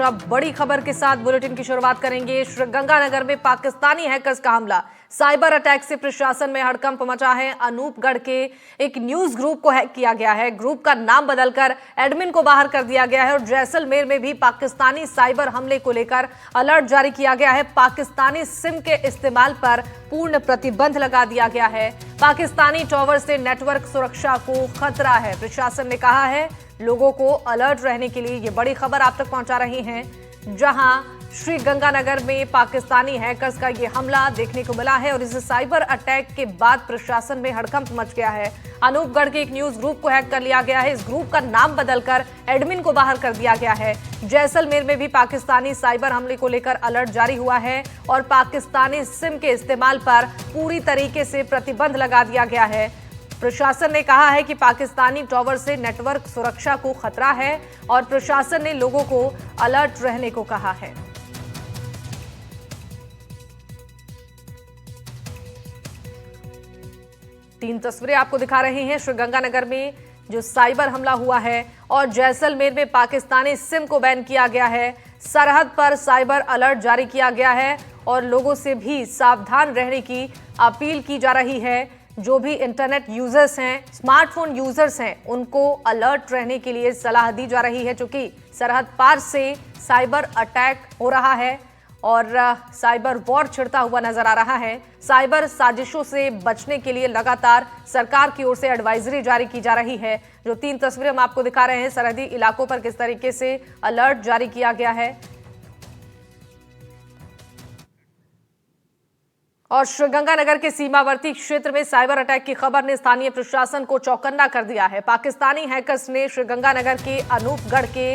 अब बड़ी खबर के साथ बुलेटिन की शुरुआत करेंगे। श्रीगंगानगर में पाकिस्तानी हैकर्स का हमला, साइबर अटैक से प्रशासन में हड़कंप मचा है। अनूपगढ़ के एक न्यूज ग्रुप को हैक किया गया है। ग्रुप का नाम बदलकर एडमिन को बाहर कर दिया गया है और जैसलमेर में भी पाकिस्तानी साइबर हमले को लेकर अलर्ट जारी किया गया है। पाकिस्तानी सिम के इस्तेमाल पर पूर्ण प्रतिबंध लगा दिया गया है। पाकिस्तानी टावर से नेटवर्क सुरक्षा को खतरा है। प्रशासन ने कहा है लोगों को अलर्ट रहने के लिए। ये बड़ी खबर आप तक पहुंचा रही हैं, जहां श्रीगंगानगर में पाकिस्तानी हैकर्स का ये हमला देखने को मिला है और इस साइबर अटैक के बाद प्रशासन में हड़कंप मच गया है। अनूपगढ़ के एक न्यूज ग्रुप को हैक कर लिया गया है। इस ग्रुप का नाम बदलकर एडमिन को बाहर कर दिया गया है। जैसलमेर में भी पाकिस्तानी साइबर हमले को लेकर अलर्ट जारी हुआ है और पाकिस्तानी सिम के इस्तेमाल पर पूरी तरीके से प्रतिबंध लगा दिया गया है। प्रशासन ने कहा है कि पाकिस्तानी टावर से नेटवर्क सुरक्षा को खतरा है और प्रशासन ने लोगों को अलर्ट रहने को कहा है। तीन तस्वीरें आपको दिखा रहे हैं श्रीगंगानगर में जो साइबर हमला हुआ है और जैसलमेर में पाकिस्तानी सिम को बैन किया गया है। सरहद पर साइबर अलर्ट जारी किया गया है और लोगों से भी सावधान रहने की अपील की जा रही है। जो भी इंटरनेट यूजर्स हैं, स्मार्टफोन यूजर्स हैं, उनको अलर्ट रहने के लिए सलाह दी जा रही है, क्योंकि सरहद पार से साइबर अटैक हो रहा है और साइबर वॉर छिड़ता हुआ नजर आ रहा है। साइबर साजिशों से बचने के लिए लगातार सरकार की ओर से एडवाइजरी जारी की जा रही है। जो तीन तस्वीरें हम आपको दिखा रहे हैं, सरहदी इलाकों पर किस तरीके से अलर्ट जारी किया गया है। और श्रीगंगानगर के सीमावर्ती क्षेत्र में साइबर अटैक की खबर ने स्थानीय प्रशासन को चौकन्ना कर दिया है। पाकिस्तानी हैकर्स ने श्रीगंगानगर के अनूपगढ़ के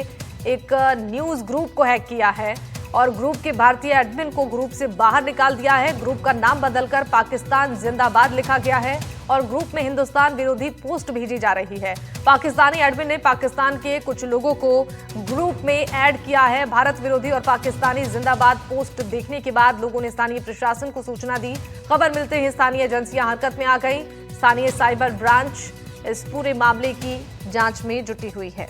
एक न्यूज ग्रुप को हैक किया है और ग्रुप के भारतीय एडमिन को ग्रुप से बाहर निकाल दिया है। ग्रुप का नाम बदलकर पाकिस्तान जिंदाबाद लिखा गया है और ग्रुप में हिंदुस्तान विरोधी पोस्ट भेजी जा रही है। पाकिस्तानी एडमिन ने पाकिस्तान के कुछ लोगों को ग्रुप में ऐड किया है। भारत विरोधी और पाकिस्तानी जिंदाबाद पोस्ट देखने के बाद लोगों ने स्थानीय प्रशासन को सूचना दी। खबर मिलते ही स्थानीय एजेंसियां हरकत में आ गई। स्थानीय साइबर ब्रांच इस पूरे मामले की जांच में जुटी हुई है।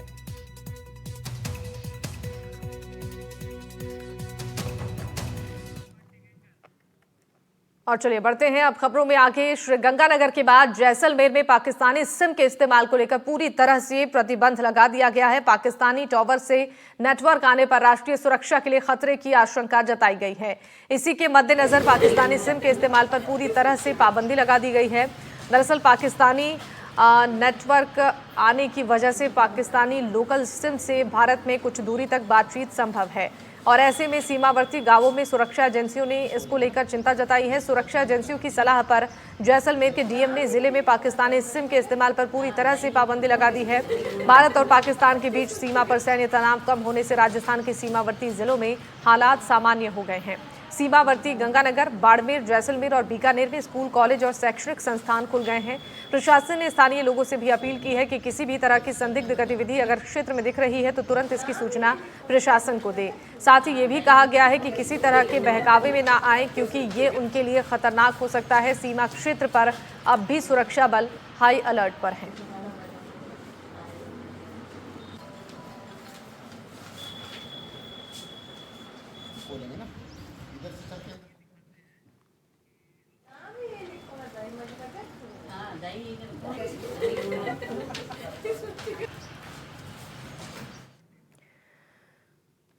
और चलिए बढ़ते हैं अब खबरों में आगे। श्रीगंगानगर के बाद जैसलमेर में पाकिस्तानी सिम के इस्तेमाल को लेकर पूरी तरह से प्रतिबंध लगा दिया गया है। पाकिस्तानी टावर से नेटवर्क आने पर राष्ट्रीय सुरक्षा के लिए खतरे की आशंका जताई गई है। इसी के मद्देनजर पाकिस्तानी सिम के इस्तेमाल पर पूरी तरह से पाबंदी लगा दी गई है। दरअसल पाकिस्तानी नेटवर्क आने की वजह से पाकिस्तानी लोकल सिम से भारत में कुछ दूरी तक बातचीत संभव है और ऐसे में सीमावर्ती गांवों में सुरक्षा एजेंसियों ने इसको लेकर चिंता जताई है। सुरक्षा एजेंसियों की सलाह पर जैसलमेर के डीएम ने जिले में पाकिस्तानी सिम के इस्तेमाल पर पूरी तरह से पाबंदी लगा दी है। भारत और पाकिस्तान के बीच सीमा पर सैन्य तनाव कम होने से राजस्थान के सीमावर्ती जिलों में हालात सामान्य हो गए हैं। सीमावर्ती गंगानगर, बाड़मेर, जैसलमेर और बीकानेर में स्कूल, कॉलेज और शैक्षणिक संस्थान खुल गए हैं। प्रशासन ने स्थानीय लोगों से भी अपील की है कि किसी भी तरह की संदिग्ध गतिविधि अगर क्षेत्र में दिख रही है तो तुरंत इसकी सूचना प्रशासन को दे। साथ ही ये भी कहा गया है कि किसी तरह के बहकावे में ना आए, क्योंकि ये उनके लिए खतरनाक हो सकता है। सीमा क्षेत्र पर अब भी सुरक्षा बल हाई अलर्ट पर है।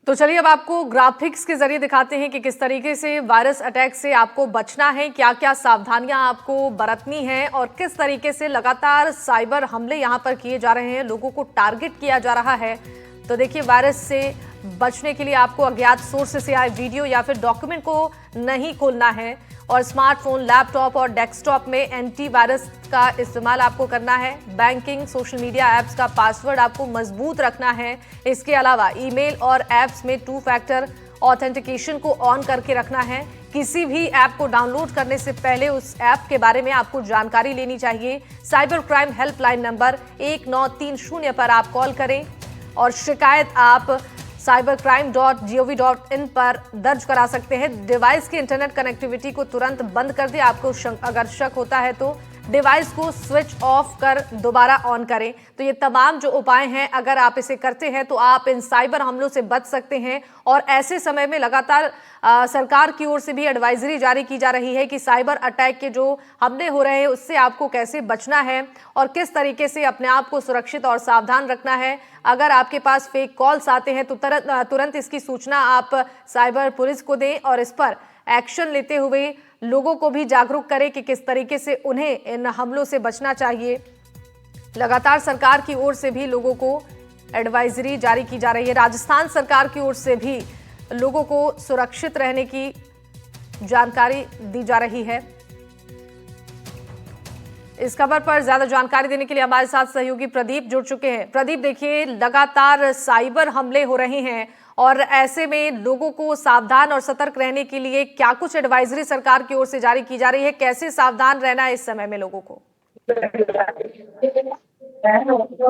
तो चलिए अब आपको ग्राफिक्स के जरिए दिखाते हैं कि किस तरीके से वायरस अटैक से आपको बचना है, क्या क्या सावधानियां आपको बरतनी है और किस तरीके से लगातार साइबर हमले यहां पर किए जा रहे हैं, लोगों को टारगेट किया जा रहा है। तो देखिए, वायरस से बचने के लिए आपको अज्ञात सोर्स से आए वीडियो या फिर डॉक्यूमेंट को नहीं खोलना है और स्मार्टफोन, लैपटॉप और डेस्कटॉप में एंटीवायरस का इस्तेमाल आपको करना है। बैंकिंग, सोशल मीडिया ऐप्स का पासवर्ड आपको मजबूत रखना है। इसके अलावा ईमेल और ऐप्स में 2 फैक्टर ऑथेंटिकेशन को ऑन करके रखना है। किसी भी ऐप को डाउनलोड करने से पहले उस ऐप के बारे में आपको जानकारी लेनी चाहिए। साइबर क्राइम हेल्पलाइन नंबर 1930 पर आप कॉल करें और शिकायत आप cybercrime.gov.in पर दर्ज करा सकते हैं। डिवाइस की इंटरनेट कनेक्टिविटी को तुरंत बंद कर दें। आपको अगर शक होता है तो डिवाइस को स्विच ऑफ कर दोबारा ऑन करें। तो ये तमाम जो उपाय हैं, अगर आप इसे करते हैं तो आप इन साइबर हमलों से बच सकते हैं। और ऐसे समय में लगातार सरकार की ओर से भी एडवाइजरी जारी की जा रही है कि साइबर अटैक के जो हमले हो रहे हैं उससे आपको कैसे बचना है और किस तरीके से अपने आप को सुरक्षित और सावधान रखना है। अगर आपके पास फेक कॉल्स आते हैं तो तुरंत इसकी सूचना आप साइबर पुलिस को दें और इस पर एक्शन लेते हुए लोगों को भी जागरूक करें कि किस तरीके से उन्हें इन हमलों से बचना चाहिए। लगातार सरकार की ओर से भी लोगों को एडवाइजरी जारी की जा रही है। राजस्थान सरकार की ओर से भी लोगों को सुरक्षित रहने की जानकारी दी जा रही है। इस खबर पर ज्यादा जानकारी देने के लिए हमारे साथ सहयोगी प्रदीप जुड़ चुके हैं। प्रदीप, देखिए लगातार साइबर हमले हो रहे हैं और ऐसे में लोगों को सावधान और सतर्क रहने के लिए क्या कुछ एडवाइजरी सरकार की ओर से जारी की जा रही है? कैसे सावधान रहना है इस समय में लोगों को?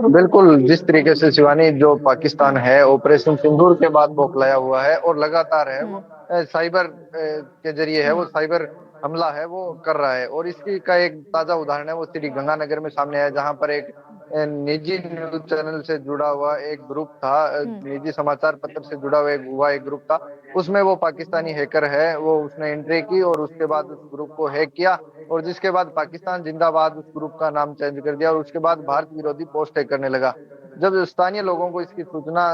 बिल्कुल, जिस तरीके से शिवानी जो पाकिस्तान है ऑपरेशन सिंदूर के बाद बौखलाया हुआ है और लगातार है वो साइबर के जरिए है वो साइबर हमला है वो कर रहा है। और इसकी का एक ताजा उदाहरण है वो श्री गंगानगर में सामने आया, जहां पर एक निजी न्यूज चैनल से जुड़ा हुआ एक ग्रुप था, निजी समाचार पत्र से जुड़ा हुआ एक ग्रुप था। उसमें वो पाकिस्तानी हैकर है वो उसने एंट्री की और उसके बाद उस ग्रुप को हैक किया और जिसके बाद पाकिस्तान जिंदाबाद उस ग्रुप का नाम चेंज कर दिया और उसके बाद भारत विरोधी पोस्ट करने लगा। जब स्थानीय लोगों को इसकी सूचना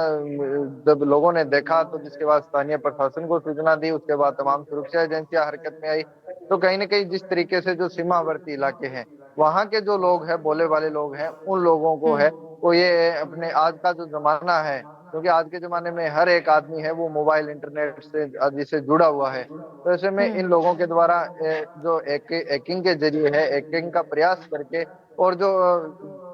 जब लोगों ने देखा तो जिसके बाद स्थानीय प्रशासन को सूचना दी, उसके बाद तमाम सुरक्षा एजेंसियां हरकत में आई। तो कहीं ना कहीं जिस तरीके से जो सीमावर्ती इलाके हैं वहां के जो लोग हैं, बोले वाले लोग हैं, उन लोगों को है वो ये अपने आज का जो जमाना है, क्योंकि आज के जमाने में हर एक आदमी है वो मोबाइल इंटरनेट से आदि से जुड़ा हुआ है। तो ऐसे में इन लोगों के द्वारा जो हैकिंग के जरिए है, हैकिंग का प्रयास करके और जो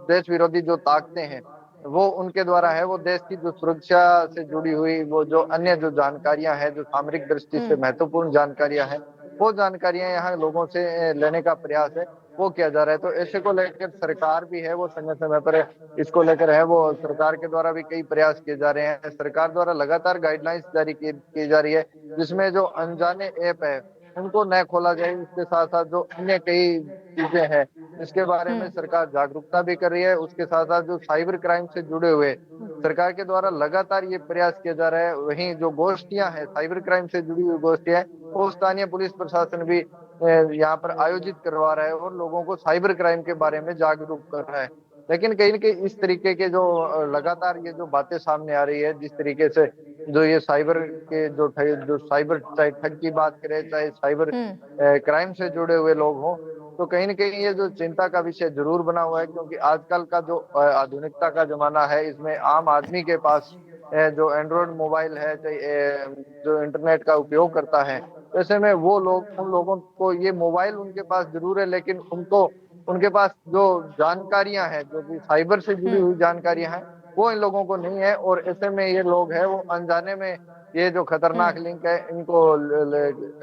देश विरोधी जो ताकतें हैं वो उनके द्वारा है वो देश की जो सुरक्षा से जुड़ी हुई वो जो अन्य जो जानकारियां हैं, जो सामरिक दृष्टि से महत्वपूर्ण जानकारियां हैं, वो जानकारियां यहाँ लोगों से लेने का प्रयास है वो किया जा रहा है। तो ऐसे को लेकर सरकार भी है वो समय समय पर इसको लेकर है वो सरकार के द्वारा भी कई प्रयास किए जा रहे हैं। सरकार द्वारा लगातार गाइडलाइंस जारी की जा रही है, जिसमें जो अनजाने ऐप है उनको न खोला जाए। इसके साथ साथ जो अन्य कई चीजें हैं इसके बारे में सरकार जागरूकता भी कर रही है। उसके साथ साथ जो साइबर क्राइम से जुड़े हुए सरकार के द्वारा लगातार ये प्रयास किया जा रहा है। वहीं जो गोष्ठियां हैं साइबर क्राइम से जुड़ी हुई गोष्ठियां वो स्थानीय पुलिस प्रशासन भी यहाँ पर आयोजित करवा रहा है और लोगों को साइबर क्राइम के बारे में जागरूक कर रहा है। लेकिन कहीं न कहीं इस तरीके के जो लगातार ये जो बातें सामने आ रही है, जिस तरीके से जो ये साइबर के जो साइबर चाहे ठग की बात करें, चाहे साइबर क्राइम से जुड़े हुए लोग हों, तो कहीं न कहीं ये जो चिंता का विषय जरूर बना हुआ है। क्योंकि आजकल का जो आधुनिकता का जमाना है, इसमें आम आदमी के पास जो एंड्रॉइड मोबाइल है, चाहे जो इंटरनेट का उपयोग करता है, ऐसे में वो लोग उन लोगों को ये मोबाइल उनके पास जरूर है, लेकिन उनको उनके पास जो जानकारियां हैं, जो कि साइबर से जुड़ी हुई जानकारियां हैं, वो इन लोगों को नहीं है। और ऐसे में ये लोग हैं वो अनजाने में ये जो खतरनाक लिंक है इनको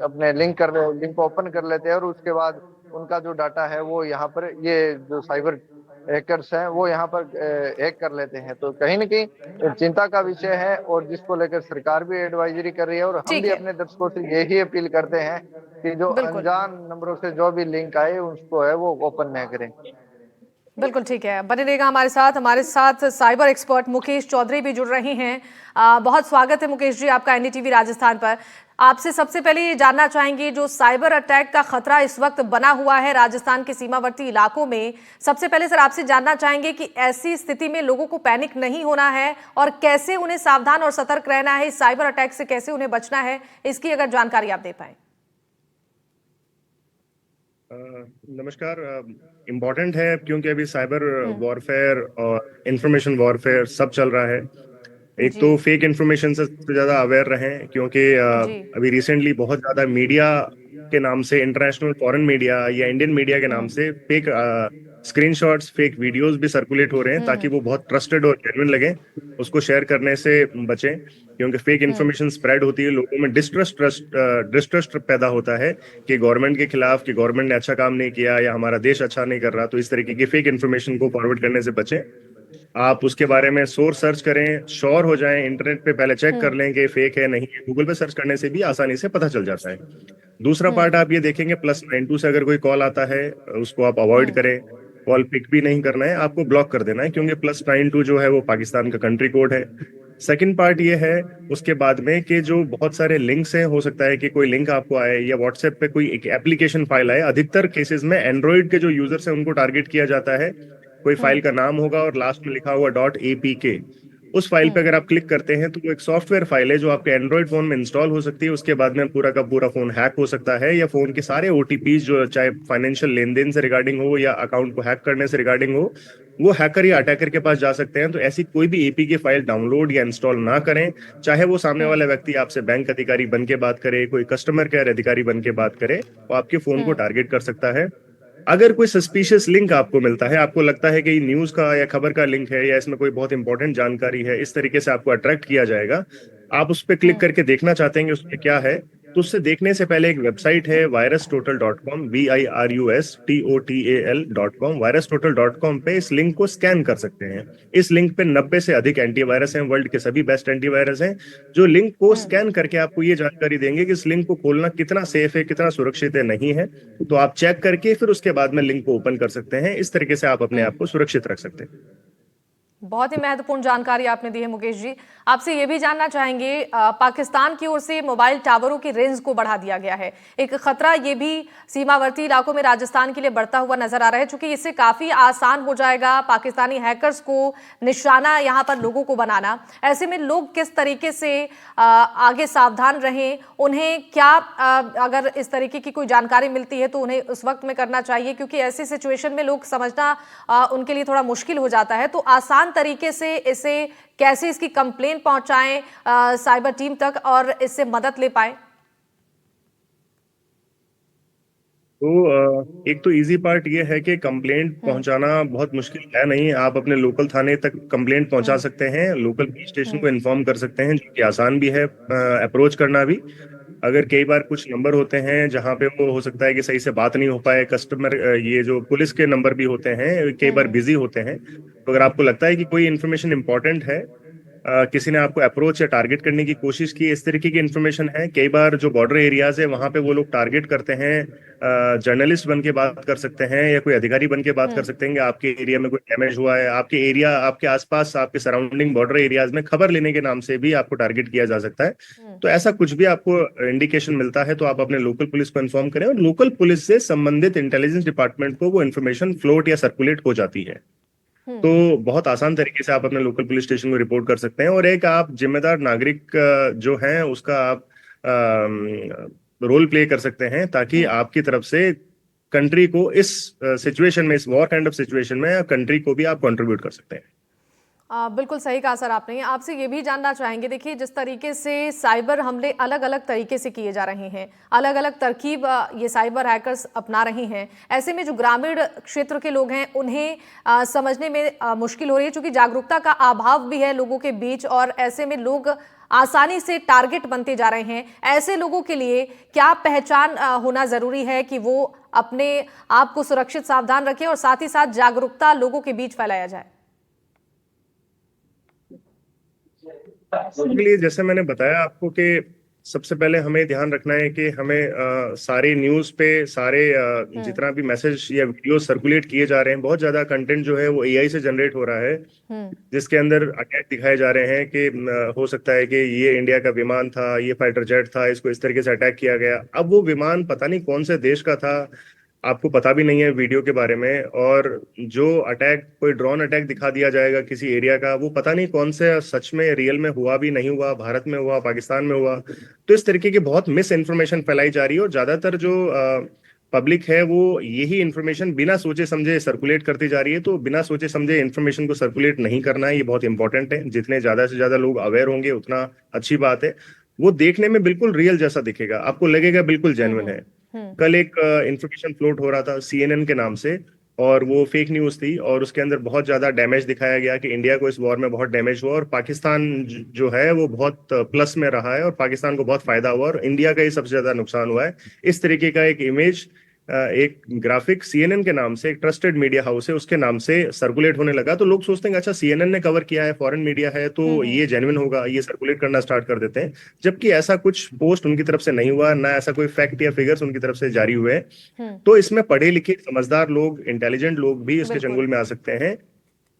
अपने लिंक ओपन कर लेते हैं और उसके बाद उनका जो डाटा है वो यहाँ पर ये जो साइबर हैकर्स हैं वो यहाँ पर हैक कर लेते हैं। तो कहीं न कहीं चिंता का विषय है और जिसको लेकर सरकार भी एडवाइजरी कर रही है और हम ठीक भी है, अपने दर्शकों से यही अपील करते हैं कि जो बिल्कुल। अनजान नंबरों से जो भी लिंक आए उसको है वो ओपन न करें। बिल्कुल ठीक है, बने रहेगा हमारे साथ साइबर एक्सपर्ट मुकेश चौधरी भी जुड़ रही हैं। बहुत स्वागत है मुकेश जी आपका एनडीटीवी राजस्थान पर। आपसे सबसे पहले ये जानना चाहेंगे, जो साइबर अटैक का खतरा इस वक्त बना हुआ है राजस्थान के सीमावर्ती इलाकों में, सबसे पहले सर आपसे जानना चाहेंगे कि ऐसी स्थिति में लोगों को पैनिक नहीं होना है और कैसे उन्हें सावधान और सतर्क रहना है, इस साइबर अटैक से कैसे उन्हें बचना है, इसकी अगर जानकारी आप दे पाए। नमस्कार। इम्पोर्टेंट है क्योंकि अभी साइबर वॉरफेयर और इंफॉर्मेशन वॉरफेयर सब चल रहा है। एक तो फेक इंफॉर्मेशन से सबसे ज्यादा अवेयर रहें, क्योंकि अभी रिसेंटली बहुत ज्यादा मीडिया के नाम से, इंटरनेशनल फॉरेन मीडिया या इंडियन मीडिया के नाम से फेक स्क्रीनशॉट्स, फेक वीडियोस भी सर्कुलेट हो रहे हैं, ताकि वो बहुत ट्रस्टेड और जेन्युइन लगे। उसको शेयर करने से बचें, क्योंकि फेक इन्फॉर्मेशन स्प्रेड होती है, लोगों में डिस्ट्रस्ट पैदा होता है कि गवर्नमेंट के खिलाफ, कि गवर्नमेंट ने अच्छा काम नहीं किया या हमारा देश अच्छा नहीं कर रहा। तो इस तरीके की फेक इन्फॉर्मेशन को फॉरवर्ड करने से बचें। आप उसके बारे में सोर्स सर्च करें, श्योर हो जाएं, इंटरनेट पे पहले चेक कर लें कि फेक है नहीं है। गूगल पे सर्च करने से भी आसानी से पता चल जाता है। दूसरा पार्ट आप ये देखेंगे, +92 से अगर कोई कॉल आता है उसको आप अवॉइड करें, कॉल पिक भी नहीं करना है, आपको ब्लॉक कर देना है, क्योंकि +92 जो है वो पाकिस्तान का कंट्री कोड है। सेकंड पार्ट ये है उसके बाद में कि जो बहुत सारे लिंक्स हैं, हो सकता है कि कोई लिंक आपको आए या व्हाट्सएप पे कोई एक एप्लीकेशन फाइल आए। अधिकतर केसेस में एंड्रॉइड के जो यूजर्स हैं उनको टारगेट किया जाता है। कोई फाइल का नाम होगा और लास्ट में लिखा हुआ .apk, उस फाइल पे अगर आप क्लिक करते हैं तो वो एक सॉफ्टवेयर फाइल है जो आपके एंड्रॉइड फोन में इंस्टॉल हो सकती है। उसके बाद में पूरा का पूरा फोन हैक हो सकता है, या फोन के सारे ओटीपीज जो चाहे फाइनेंशियल लेन देन से रिगार्डिंग हो या अकाउंट को हैक करने से रिगार्डिंग हो, वो हैकर या अटैकर के पास जा सकते हैं। तो ऐसी कोई भी एपीके फाइल डाउनलोड या इंस्टॉल ना करें, चाहे वो सामने वाला व्यक्ति आपसे बैंक अधिकारी बन के बात करे, कोई कस्टमर केयर अधिकारी बन के बात करे, वो आपके फोन को टारगेट कर सकता है। अगर कोई सस्पिशियस लिंक आपको मिलता है, आपको लगता है कि ये न्यूज का या खबर का लिंक है या इसमें कोई बहुत इंपॉर्टेंट जानकारी है, इस तरीके से आपको अट्रैक्ट किया जाएगा, आप उस पर क्लिक करके देखना चाहते हैं कि उसमें क्या है, तो उससे देखने से पहले एक वेबसाइट है virustotal.com, virustotal.com, virustotal.com पे इस लिंक को स्कैन कर सकते हैं। इस लिंक पे 90 से अधिक एंटीवायरस हैं, वर्ल्ड के सभी बेस्ट एंटीवायरस हैं, जो लिंक को स्कैन करके आपको ये जानकारी देंगे कि इस लिंक को खोलना कितना सेफ है, कितना सुरक्षित है, नहीं है। तो आप चेक करके फिर उसके बाद में लिंक को ओपन कर सकते हैं। इस तरीके से आप अपने आप को सुरक्षित रख सकते हैं। बहुत ही महत्वपूर्ण जानकारी आपने दी है मुकेश जी। आपसे ये भी जानना चाहेंगे, पाकिस्तान की ओर से मोबाइल टावरों की रेंज को बढ़ा दिया गया है। एक खतरा ये भी सीमावर्ती इलाकों में राजस्थान के लिए बढ़ता हुआ नजर आ रहा है, क्योंकि इससे काफी आसान हो जाएगा पाकिस्तानी हैकर्स को निशाना यहाँ पर लोगों को बनाना। ऐसे में लोग किस तरीके से आगे सावधान रहें, उन्हें क्या अगर इस तरीके की कोई जानकारी मिलती है तो उन्हें उस वक्त में करना चाहिए, क्योंकि ऐसी सिचुएशन में लोग समझना उनके लिए थोड़ा मुश्किल हो जाता है। तो आसान तरीके से इसे कैसे इसकी कंप्लेंट पहुंचाएं साइबर टीम तक और इससे मदद ले पाए? तो एक तो इजी पार्ट ये है कि कंप्लेंट पहुंचाना बहुत मुश्किल है नहीं। आप अपने लोकल थाने तक कंप्लेंट पहुंचा सकते हैं, लोकल पुलिस स्टेशन को इन्फॉर्म कर सकते हैं, जो कि आसान भी है अप्रोच करना भी। अगर कई बार कुछ नंबर होते हैं जहां पे वो हो सकता है कि सही से बात नहीं हो पाए, कस्टमर ये जो पुलिस के नंबर भी होते हैं कई बार बिजी होते हैं, तो अगर आपको लगता है कि कोई इन्फॉर्मेशन इंपॉर्टेंट है, किसी ने आपको अप्रोच या टारगेट करने की कोशिश की, इस तरीके की इन्फॉर्मेशन है, कई बार जो बॉर्डर एरियाज है वहां पे वो लोग टारगेट करते हैं, जर्नलिस्ट बन के बात कर सकते हैं या कोई अधिकारी बन के बात कर सकते हैं कि आपके एरिया में कोई डैमेज हुआ है, आपके एरिया, आपके आसपास, आपके सराउंडिंग बॉर्डर एरियाज में खबर लेने के नाम से भी आपको टारगेट किया जा सकता है। तो ऐसा कुछ भी आपको इंडिकेशन मिलता है तो आप अपने लोकल पुलिस को इन्फॉर्म करें, और लोकल पुलिस से संबंधित इंटेलिजेंस डिपार्टमेंट को वो इन्फॉर्मेशन फ्लोट या सर्कुलेट हो जाती है। तो बहुत आसान तरीके से आप अपने लोकल पुलिस स्टेशन को रिपोर्ट कर सकते हैं, और एक आप जिम्मेदार नागरिक जो हैं उसका आप रोल प्ले कर सकते हैं, ताकि आपकी तरफ से कंट्री को इस सिचुएशन में, इस वॉर काइंड ऑफ सिचुएशन में कंट्री को भी आप कंट्रीब्यूट कर सकते हैं। बिल्कुल सही कहा सर आपने। आपसे ये भी जानना चाहेंगे, देखिए जिस तरीके से साइबर हमले अलग अलग तरीके से किए जा रहे हैं, अलग अलग तरकीब ये साइबर हैकर्स अपना रहे हैं, ऐसे में जो ग्रामीण क्षेत्र के लोग हैं उन्हें समझने में मुश्किल हो रही है, क्योंकि जागरूकता का अभाव भी है लोगों के बीच, और ऐसे में लोग आसानी से टारगेट बनते जा रहे हैं। ऐसे लोगों के लिए क्या पहचान होना जरूरी है कि वो अपने आप को सुरक्षित सावधान रखें, और साथ ही साथ जागरूकता लोगों के बीच फैलाया जाए? उसके लिए जैसे मैंने बताया आपको कि सबसे पहले हमें ध्यान रखना है कि हमें सारे न्यूज पे सारे जितना भी मैसेज या वीडियो सर्कुलेट किए जा रहे हैं, बहुत ज्यादा कंटेंट जो है वो एआई से जनरेट हो रहा है, जिसके अंदर अटैक दिखाए जा रहे हैं कि हो सकता है कि ये इंडिया का विमान था, ये फाइटर जेट था, इसको इस तरीके से अटैक किया गया। अब वो विमान पता नहीं कौन से देश का था, आपको पता भी नहीं है वीडियो के बारे में, और जो अटैक, कोई ड्रोन अटैक दिखा दिया जाएगा किसी एरिया का, वो पता नहीं कौन से सच में रियल में हुआ भी नहीं हुआ, भारत में हुआ, पाकिस्तान में हुआ। तो इस तरीके की बहुत मिस इन्फॉर्मेशन फैलाई जा रही है, और ज्यादातर जो पब्लिक है वो यही इन्फॉर्मेशन बिना सोचे समझे सर्कुलेट करती जा रही है। तो बिना सोचे समझे इन्फॉर्मेशन को सर्कुलेट नहीं करना है, ये बहुत इंपॉर्टेंट है। जितने ज्यादा से ज्यादा लोग अवेयर होंगे उतना अच्छी बात है। वो देखने में बिल्कुल रियल जैसा दिखेगा, आपको लगेगा बिल्कुल जेन्युइन है। कल एक इंफॉर्मेशन फ्लोट हो रहा था सीएनएन के नाम से, और वो फेक न्यूज थी, और उसके अंदर बहुत ज्यादा डैमेज दिखाया गया कि इंडिया को इस वॉर में बहुत डैमेज हुआ, और पाकिस्तान जो है वो बहुत प्लस में रहा है, और पाकिस्तान को बहुत फायदा हुआ, और इंडिया का ही सबसे ज्यादा नुकसान हुआ है। इस तरीके का एक इमेज एक ग्राफिक सीएनएन के नाम से, एक ट्रस्टेड मीडिया हाउस है, उसके नाम से सर्कुलेट होने लगा। तो लोग सोचते हैं कि अच्छा सीएनएन ने कवर किया है, फॉरेन मीडिया है, तो ये जेन्युइन होगा, ये सर्कुलेट करना स्टार्ट कर देते हैं। जबकि ऐसा कुछ पोस्ट उनकी तरफ से नहीं हुआ, ना ऐसा कोई फैक्ट या फिगर्स उनकी तरफ से जारी हुए। तो इसमें पढ़े लिखे समझदार लोग, इंटेलिजेंट लोग भी इसके बिल्कुल। चंगुल में आ सकते हैं,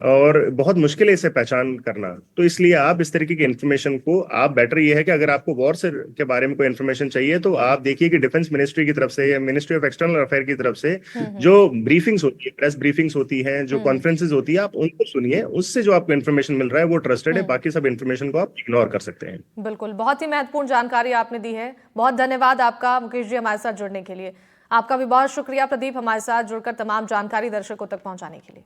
और बहुत मुश्किल है इसे पहचान करना। तो इसलिए आप इस तरीके की इन्फॉर्मेशन को, आप बेटर ये है कि अगर आपको वॉर से के बारे में कोई इन्फॉर्मेशन चाहिए तो आप देखिए कि डिफेंस मिनिस्ट्री की तरफ से या मिनिस्ट्री ऑफ एक्सटर्नल अफेयर की तरफ से जो ब्रीफिंग्स होती है, प्रेस ब्रीफिंग्स होती हैं, जो कॉन्फ्रेंसेज होती है, आप उनको सुनिए। उससे जो आपको इन्फॉर्मेशन मिल रहा है वो ट्रस्टेड है, बाकी सब इन्फॉर्मेशन को आप इग्नोर कर सकते हैं। बिल्कुल, बहुत ही महत्वपूर्ण जानकारी आपने दी है। बहुत धन्यवाद आपका मुकेश जी हमारे साथ जुड़ने के लिए। आपका भी बहुत शुक्रिया प्रदीप, हमारे साथ जुड़कर तमाम जानकारी दर्शकों तक पहुंचाने के लिए।